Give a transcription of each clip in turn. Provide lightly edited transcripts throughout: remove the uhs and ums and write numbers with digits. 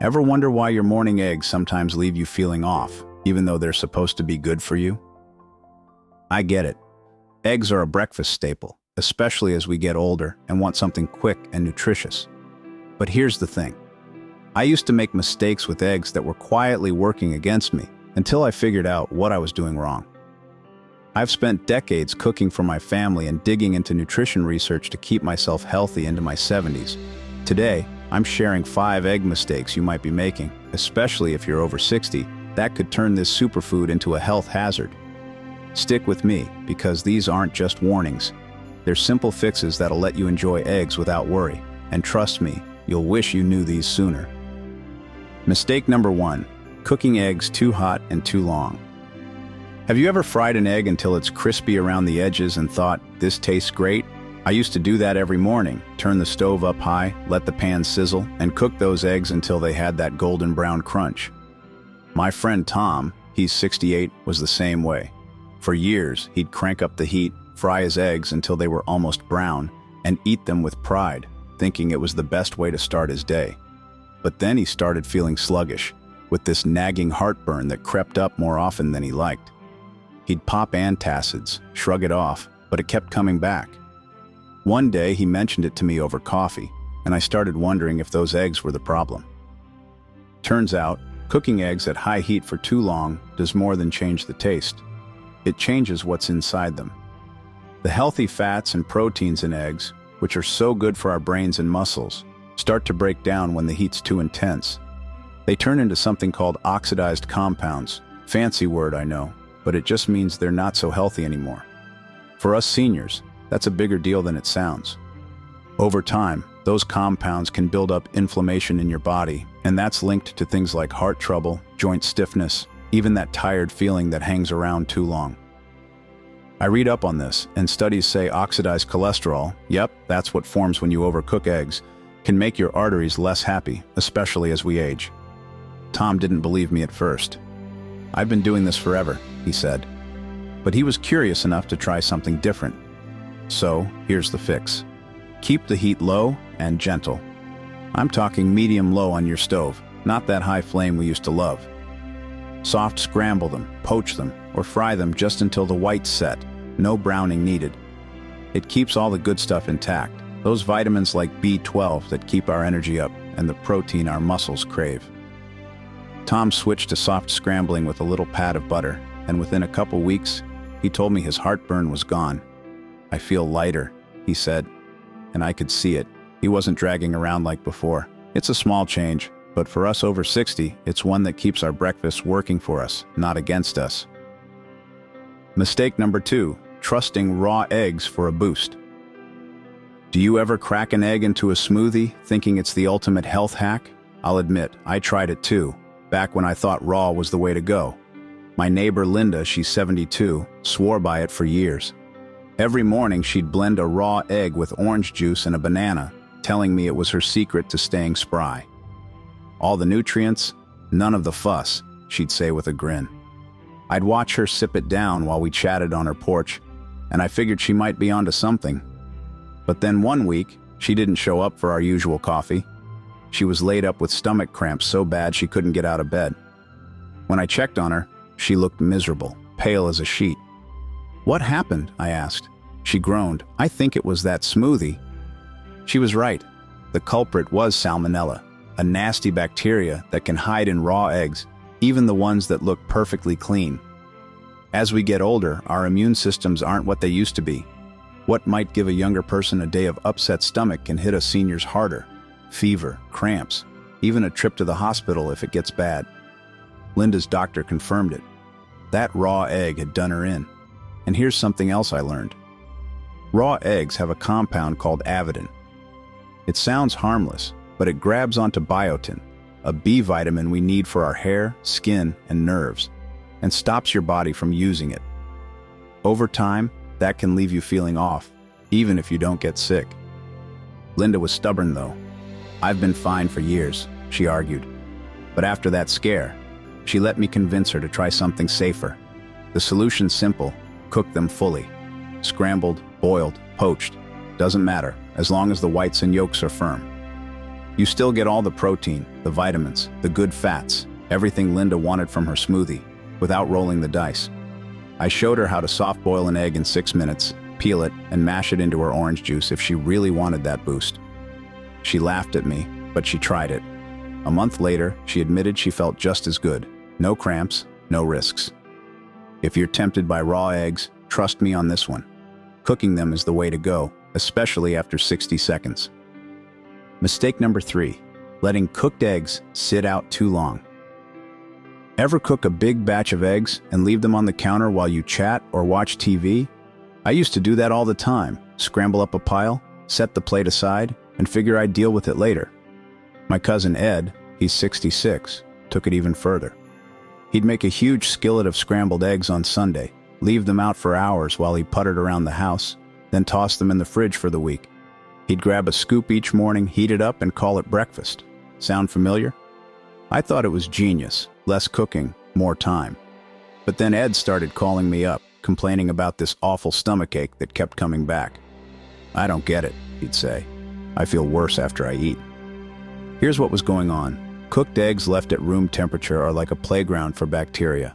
Ever wonder why your morning eggs sometimes leave you feeling off, even though they're supposed to be good for you? I get it. Eggs are a breakfast staple, especially as we get older and want something quick and nutritious. But here's the thing. I used to make mistakes with eggs that were quietly working against me until I figured out what I was doing wrong. I've spent decades cooking for my family and digging into nutrition research to keep myself healthy into my 70s. Today, I'm sharing 5 egg mistakes you might be making, especially if you're over 60, that could turn this superfood into a health hazard. Stick with me, because these aren't just warnings. They're simple fixes that'll let you enjoy eggs without worry. And trust me, you'll wish you knew these sooner. Mistake number 1, cooking eggs too hot and too long. Have you ever fried an egg until it's crispy around the edges and thought, this tastes great? I used to do that every morning, turn the stove up high, let the pan sizzle, and cook those eggs until they had that golden brown crunch. My friend Tom, he's 68, was the same way. For years, he'd crank up the heat, fry his eggs until they were almost brown, and eat them with pride, thinking it was the best way to start his day. But then he started feeling sluggish, with this nagging heartburn that crept up more often than he liked. He'd pop antacids, shrug it off, but it kept coming back. One day he mentioned it to me over coffee, and I started wondering if those eggs were the problem. Turns out, cooking eggs at high heat for too long does more than change the taste. It changes what's inside them. The healthy fats and proteins in eggs, which are so good for our brains and muscles, start to break down when the heat's too intense. They turn into something called oxidized compounds. Fancy word, I know, but it just means they're not so healthy anymore. For us seniors, that's a bigger deal than it sounds. Over time, those compounds can build up inflammation in your body, and that's linked to things like heart trouble, joint stiffness, even that tired feeling that hangs around too long. I read up on this, and studies say oxidized cholesterol, yep, that's what forms when you overcook eggs, can make your arteries less happy, especially as we age. Tom didn't believe me at first. I've been doing this forever, he said. But he was curious enough to try something different. So, here's the fix. Keep the heat low and gentle. I'm talking medium-low on your stove, not that high flame we used to love. Soft scramble them, poach them, or fry them just until the white's set. No browning needed. It keeps all the good stuff intact, those vitamins like B12 that keep our energy up and the protein our muscles crave. Tom switched to soft scrambling with a little pat of butter, and within a couple weeks, he told me his heartburn was gone. I feel lighter, he said, and I could see it. He wasn't dragging around like before. It's a small change, but for us over 60, it's one that keeps our breakfast working for us, not against us. Mistake number 2, trusting raw eggs for a boost. Do you ever crack an egg into a smoothie, thinking it's the ultimate health hack? I'll admit, I tried it too, back when I thought raw was the way to go. My neighbor Linda, she's 72, swore by it for years. Every morning she'd blend a raw egg with orange juice and a banana, telling me it was her secret to staying spry. All the nutrients, none of the fuss, she'd say with a grin. I'd watch her sip it down while we chatted on her porch, and I figured she might be onto something. But then one week, she didn't show up for our usual coffee. She was laid up with stomach cramps so bad she couldn't get out of bed. When I checked on her, she looked miserable, pale as a sheet. What happened? I asked. She groaned. I think it was that smoothie. She was right. The culprit was salmonella, a nasty bacteria that can hide in raw eggs, even the ones that look perfectly clean. As we get older, our immune systems aren't what they used to be. What might give a younger person a day of upset stomach can hit us seniors harder. Fever, cramps, even a trip to the hospital if it gets bad. Linda's doctor confirmed it. That raw egg had done her in. And here's something else I learned. Raw eggs have a compound called avidin. It sounds harmless, but it grabs onto biotin, a B vitamin we need for our hair, skin, and nerves, and stops your body from using it. Over time, that can leave you feeling off, even if you don't get sick. Linda was stubborn though. I've been fine for years, she argued. But after that scare, she let me convince her to try something safer. The solution's simple. Cook them fully. Scrambled, boiled, poached. Doesn't matter, as long as the whites and yolks are firm. You still get all the protein, the vitamins, the good fats, everything Linda wanted from her smoothie, without rolling the dice. I showed her how to soft boil an egg in 6 minutes, peel it, and mash it into her orange juice if she really wanted that boost. She laughed at me, but she tried it. A month later, she admitted she felt just as good. No cramps, no risks. If you're tempted by raw eggs, trust me on this one. Cooking them is the way to go, especially after 60 seconds. Mistake number 3, letting cooked eggs sit out too long. Ever cook a big batch of eggs and leave them on the counter while you chat or watch TV? I used to do that all the time, scramble up a pile, set the plate aside, and figure I'd deal with it later. My cousin Ed, he's 66, took it even further. He'd make a huge skillet of scrambled eggs on Sunday, leave them out for hours while he puttered around the house, then toss them in the fridge for the week. He'd grab a scoop each morning, heat it up, and call it breakfast. Sound familiar? I thought it was genius. Less cooking, more time. But then Ed started calling me up, complaining about this awful stomachache that kept coming back. I don't get it, he'd say. I feel worse after I eat. Here's what was going on. Cooked eggs left at room temperature are like a playground for bacteria.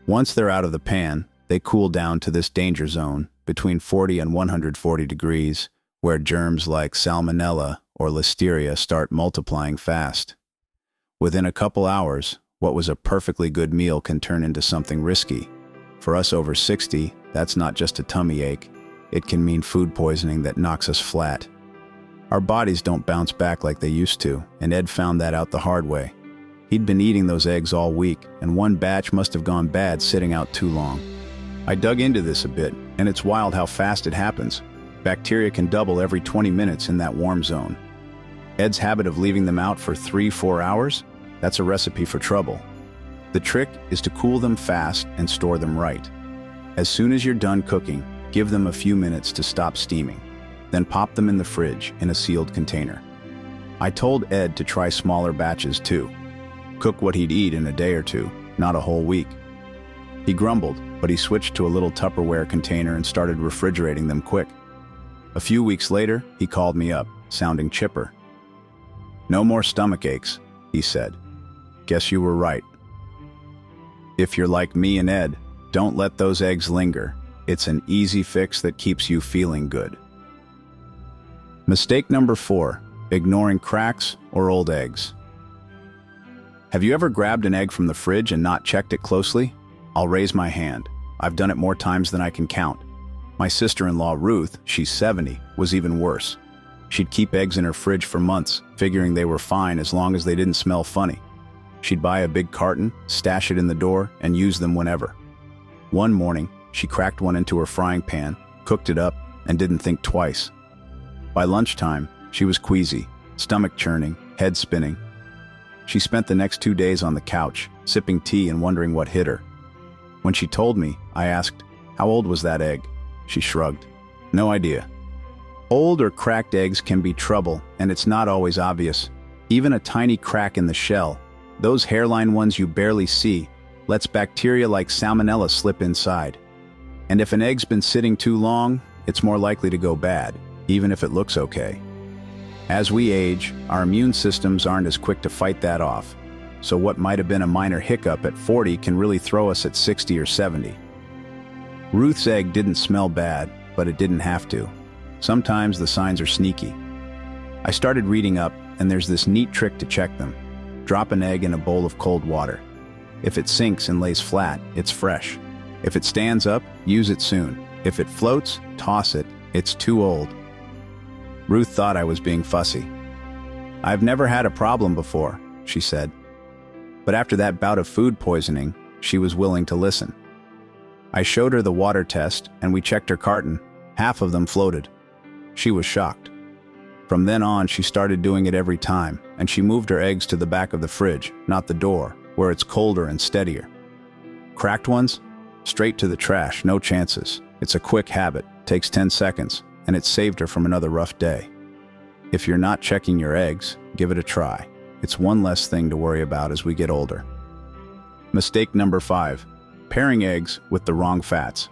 Once they're out of the pan, they cool down to this danger zone, between 40 and 140 degrees, where germs like salmonella or listeria start multiplying fast. Within a couple hours, what was a perfectly good meal can turn into something risky. For us over 60, that's not just a tummy ache. It can mean food poisoning that knocks us flat. Our bodies don't bounce back like they used to, and Ed found that out the hard way. He'd been eating those eggs all week, and one batch must have gone bad sitting out too long. I dug into this a bit, and it's wild how fast it happens. Bacteria can double every 20 minutes in that warm zone. Ed's habit of leaving them out for 3-4 hours? That's a recipe for trouble. The trick is to cool them fast and store them right. As soon as you're done cooking, give them a few minutes to stop steaming. Then pop them in the fridge in a sealed container. I told Ed to try smaller batches too. Cook what he'd eat in a day or two, not a whole week. He grumbled, but he switched to a little Tupperware container and started refrigerating them quick. A few weeks later, he called me up, sounding chipper. "No more stomach aches," he said. "Guess you were right." If you're like me and Ed, don't let those eggs linger. It's an easy fix that keeps you feeling good. Mistake number 4, ignoring cracks or old eggs. Have you ever grabbed an egg from the fridge and not checked it closely? I'll raise my hand. I've done it more times than I can count. My sister-in-law Ruth, she's 70, was even worse. She'd keep eggs in her fridge for months, figuring they were fine as long as they didn't smell funny. She'd buy a big carton, stash it in the door, and use them whenever. One morning, she cracked one into her frying pan, cooked it up, and didn't think twice. By lunchtime, she was queasy, stomach churning, head spinning. She spent the next 2 days on the couch, sipping tea and wondering what hit her. When she told me, I asked, "How old was that egg?" She shrugged. "No idea." Old or cracked eggs can be trouble, and it's not always obvious. Even a tiny crack in the shell, those hairline ones you barely see, lets bacteria like salmonella slip inside. And if an egg's been sitting too long, it's more likely to go bad, even if it looks okay. As we age, our immune systems aren't as quick to fight that off, so what might have been a minor hiccup at 40 can really throw us at 60 or 70. Ruth's egg didn't smell bad, but it didn't have to. Sometimes the signs are sneaky. I started reading up, and there's this neat trick to check them. Drop an egg in a bowl of cold water. If it sinks and lays flat, it's fresh. If it stands up, use it soon. If it floats, toss it. It's too old. Ruth thought I was being fussy. "I've never had a problem before," she said. But after that bout of food poisoning, she was willing to listen. I showed her the water test, and we checked her carton. Half of them floated. She was shocked. From then on, she started doing it every time, and she moved her eggs to the back of the fridge, not the door, where it's colder and steadier. Cracked ones? Straight to the trash, no chances. It's a quick habit, takes 10 seconds, and it saved her from another rough day. If you're not checking your eggs, give it a try. It's one less thing to worry about as we get older. Mistake number 5, pairing eggs with the wrong fats.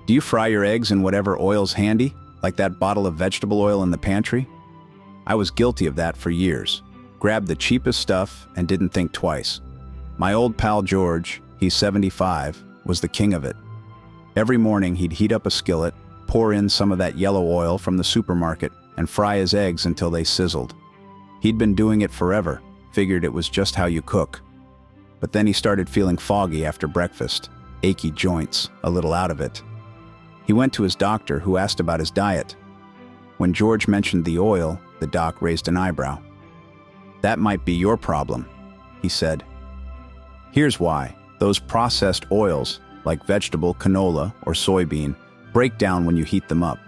Do you fry your eggs in whatever oil's handy, like that bottle of vegetable oil in the pantry? I was guilty of that for years. Grabbed the cheapest stuff and didn't think twice. My old pal George, he's 75, was the king of it. Every morning he'd heat up a skillet, pour in some of that yellow oil from the supermarket, and fry his eggs until they sizzled. He'd been doing it forever, figured it was just how you cook. But then he started feeling foggy after breakfast, achy joints, a little out of it. He went to his doctor, who asked about his diet. When George mentioned the oil, the doc raised an eyebrow. "That might be your problem," he said. "Here's why. Those processed oils, like vegetable, canola, or soybean, break down when you heat them up.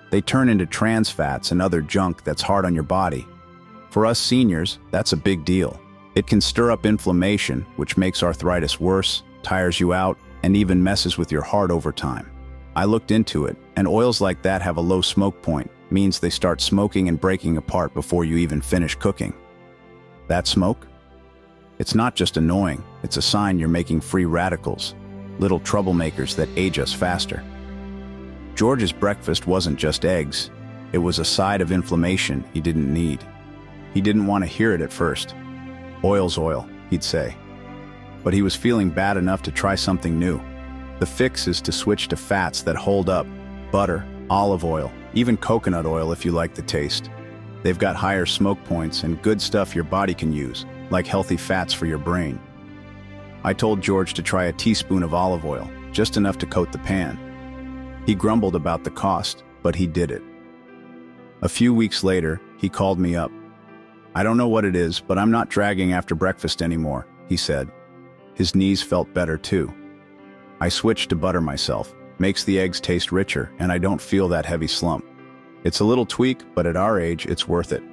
They turn into trans fats and other junk that's hard on your body. For us seniors, that's a big deal. It can stir up inflammation, which makes arthritis worse, tires you out, and even messes with your heart over time. I looked into it, and oils like that have a low smoke point, means they start smoking and breaking apart before you even finish cooking. That smoke? It's not just annoying, it's a sign you're making free radicals, little troublemakers that age us faster." George's breakfast wasn't just eggs. It was a side of inflammation he didn't need. He didn't want to hear it at first. "Oil's oil," he'd say. But he was feeling bad enough to try something new. The fix is to switch to fats that hold up: butter, olive oil, even coconut oil if you like the taste. They've got higher smoke points and good stuff your body can use, like healthy fats for your brain. I told George to try a teaspoon of olive oil, just enough to coat the pan. He grumbled about the cost, but he did it. A few weeks later, he called me up. "I don't know what it is, but I'm not dragging after breakfast anymore," he said. His knees felt better too. "I switched to butter myself. Makes the eggs taste richer, and I don't feel that heavy slump. It's a little tweak, but at our age, it's worth it."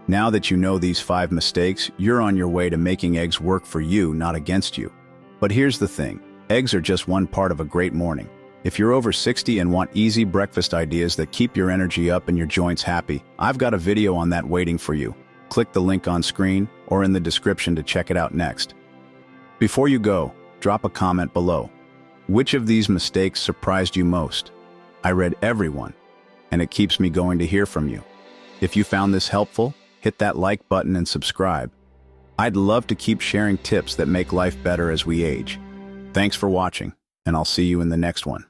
Now that you know these 5 mistakes, you're on your way to making eggs work for you, not against you. But here's the thing, eggs are just one part of a great morning. If you're over 60 and want easy breakfast ideas that keep your energy up and your joints happy, I've got a video on that waiting for you. Click the link on screen or in the description to check it out next. Before you go, drop a comment below. Which of these mistakes surprised you most? I read every one, and it keeps me going to hear from you. If you found this helpful, hit that like button and subscribe. I'd love to keep sharing tips that make life better as we age. Thanks for watching, and I'll see you in the next one.